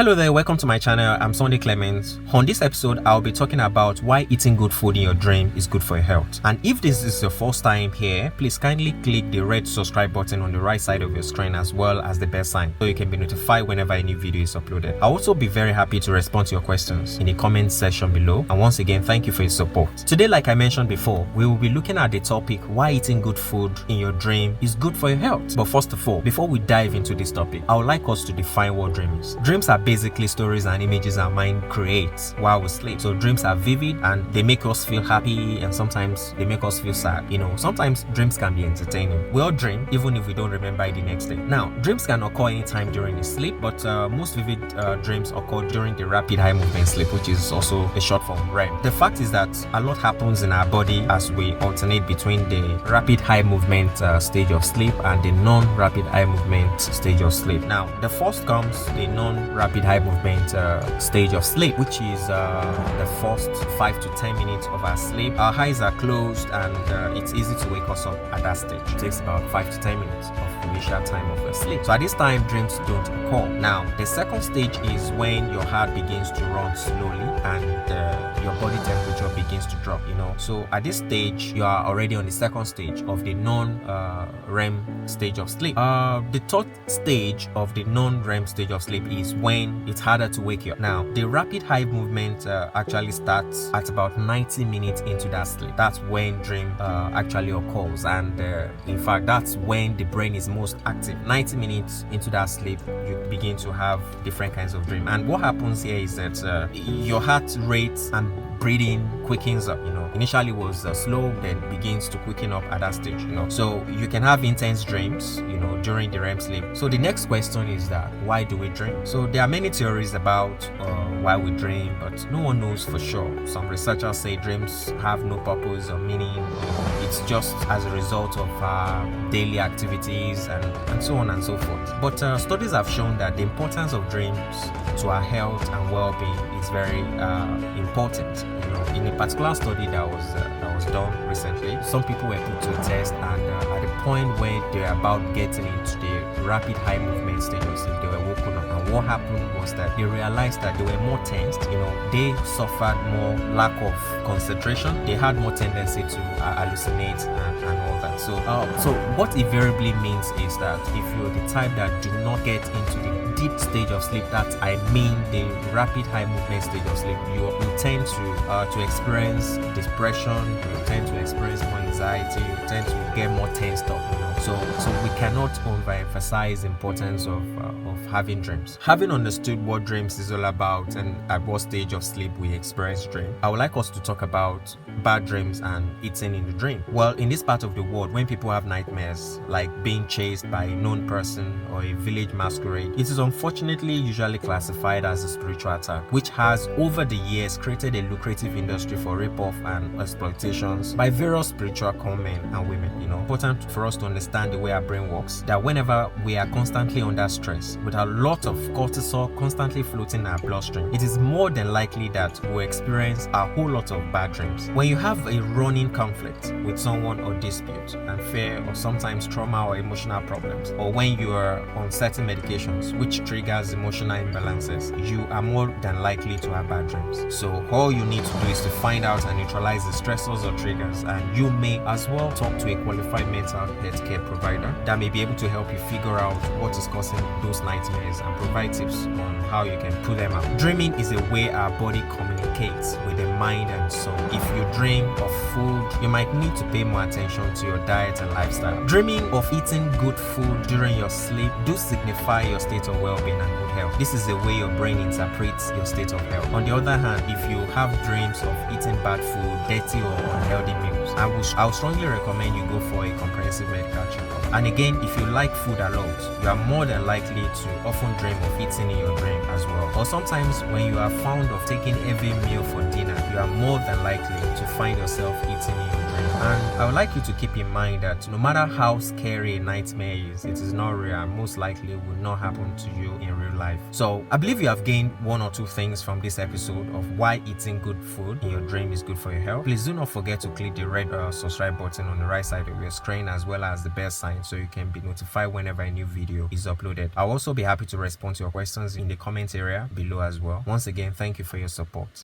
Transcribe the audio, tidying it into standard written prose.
Hello there, welcome to my channel. I'm Sunday Clemens. On this episode, I'll be talking about why eating good food in your dream is good for your health. And if this is your first time here, please kindly click the red subscribe button on the right side of your screen as well as the bell sign so you can be notified whenever a new video is uploaded. I'll also be very happy to respond to your questions in the comment section below. And once again, thank you for your support. Today, like I mentioned before, we will be looking at the topic why eating good food in your dream is good for your health. But first of all, before we dive into this topic, I would like us to define what dream is. Dreams are basically stories and images our mind creates while we sleep. So dreams are vivid and they make us feel happy, and sometimes they make us feel sad. Sometimes dreams can be entertaining. We all dream even if we don't remember it the next day. Now, dreams can occur anytime during the sleep, but most vivid dreams occur during the rapid eye movement sleep, which is also a short form REM. The fact is that a lot happens in our body as we alternate between the rapid eye movement stage of sleep and the non-rapid eye movement stage of sleep. Now, the first comes the non-rapid eye movement stage of sleep, which is the first 5 to 10 minutes of our sleep. Our eyes are closed and it's easy to wake us up at that stage. It takes about 5 to 10 minutes of initial time of sleep. So at this time, dreams don't occur. Now, the second stage is when your heart begins to run slowly and your body temperature begins to drop. So at this stage, you are already on the second stage of the non-REM stage of sleep. The third stage of the non-REM stage of sleep is when it's harder to wake you up. Now, the rapid eye movement actually starts at about 90 minutes into that sleep. That's when dream actually occurs, and in fact, that's when the brain is most active. 90 minutes into that sleep, you begin to have different kinds of dream. And what happens here is that your heart rate and breathing quickens up. Initially was slow, then begins to quicken up at that stage. So you can have intense dreams during the REM sleep. So the next question is that why do we dream? So there are many theories about why we dream, but no one knows for sure. Some researchers say dreams have no purpose or meaning. It's just as a result of daily activities and so on and so forth. But studies have shown that the importance of dreams to our health and well-being is very important. In a particular study that was done recently, some people were put to a test, and at the point where they were about getting into the rapid eye movement stage of sleep, they were woken up. And what happened was that they realized that they were more tensed. They suffered more lack of concentration. They had more tendency to hallucinate and all that. So what invariably means is that if you're the type that do not get into the deep stage of sleep, the rapid eye movement stage of sleep, you tend to experience depression, you tend to experience more anxiety, you tend to get more tensed up. So we cannot overemphasize the importance of having dreams. Having understood what dreams is all about and at what stage of sleep we experience dream, I would like us to talk about bad dreams and eating in the dream. Well, in this part of the world, when people have nightmares like being chased by a known person or a village masquerade, it is unfortunately usually classified as a spiritual attack, which has over the years created a lucrative industry for rip-off and exploitations by various spiritual con men and women. Important for us to understand the way our brain works, that whenever we are constantly under stress with a lot of cortisol constantly floating in our bloodstream, it is more than likely that we'll experience a whole lot of bad dreams. When you have a running conflict with someone or dispute and fear or sometimes trauma or emotional problems, or when you are on certain medications which triggers emotional imbalances, you are more than likely to have bad dreams. So all you need to do is to find out and neutralize the stressors or triggers, and you may as well talk to a qualified mental health care provider that may be able to help you figure out what is causing those nightmares and provide tips on how you can put them out. Dreaming is a way our body communicates with the mind and soul. If you dream of food, you might need to pay more attention to your diet and lifestyle. Dreaming of eating good food during your sleep do signify your state of well-being and good health. This is the way your brain interprets your state of health. On the other hand, if you have dreams of eating bad food, dirty or unhealthy meals, I would strongly recommend you go for a comprehensive medical checkup. And again, if you like food a lot, you are more than likely to often dream of eating in your dream as well. Or sometimes when you are fond of taking every meal for dinner, you are more than likely to find yourself eating in your dream. And I would like you to keep in mind that no matter how scary a nightmare is, it is not real and most likely will not happen to you in real life. So I believe you have gained one or two things from this episode of why eating good food in your dream is good for your health. Please do not forget to click the red subscribe button on the right side of your screen as well as the bell bell sign so you can be notified whenever a new video is uploaded. I'll also be happy to respond to your questions in the comment area below as well. Once again, thank you for your support.